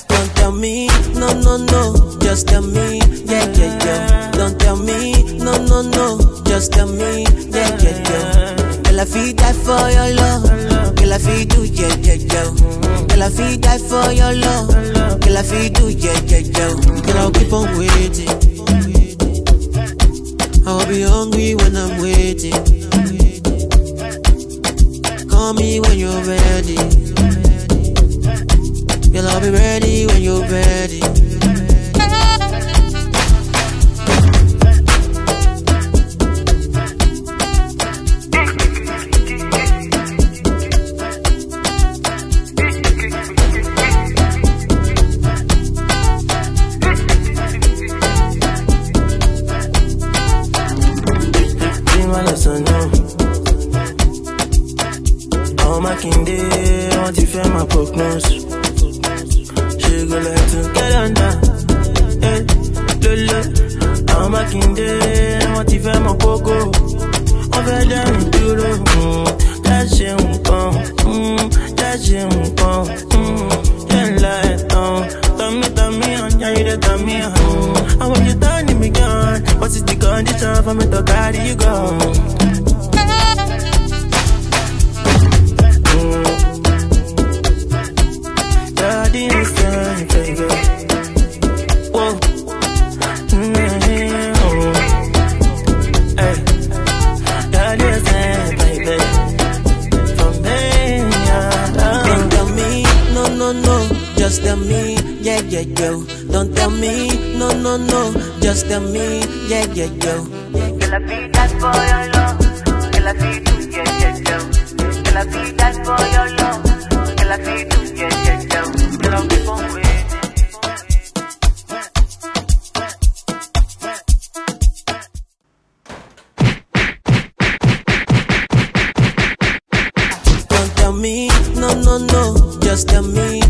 Don't tell me, no, no, no, just tell me, yeah, yeah, yeah. Don't tell me, no, no, no, just tell me, yeah, yeah, yeah. Girl, I feel die for your love. Girl, I feel do, yeah, yeah, yeah. Girl, I feel die for your love. Girl, I feel do, yeah, yeah, yeah. Girl, I'll keep on waiting. I'll be hungry when I'm waiting. Call me when you're ready. Girl, I'll be ready when you're ready. All my kinde, want to feel my prognose. She go like to get under, eh, lolo. All my kinde, want to feel my pogo. On fait d'un duro, lâchez un pan, lâchez un pan, y'a la étang. Tami, on y a eu de tami, I want you done in me gone. What is the condition for me to carry you go? Just tell me, yeah, yeah, yo. Don't tell me, no, no, no. Just tell me, yeah, yeah, yo. Girl, I feel that for your love. Girl, I feel do, yeah, yeah, yo. Girl, I feel that for your love. Girl, I feel do, yeah, yeah, yo. Girl, I'll keep on waiting. Don't tell me, no, no, no. Just tell me,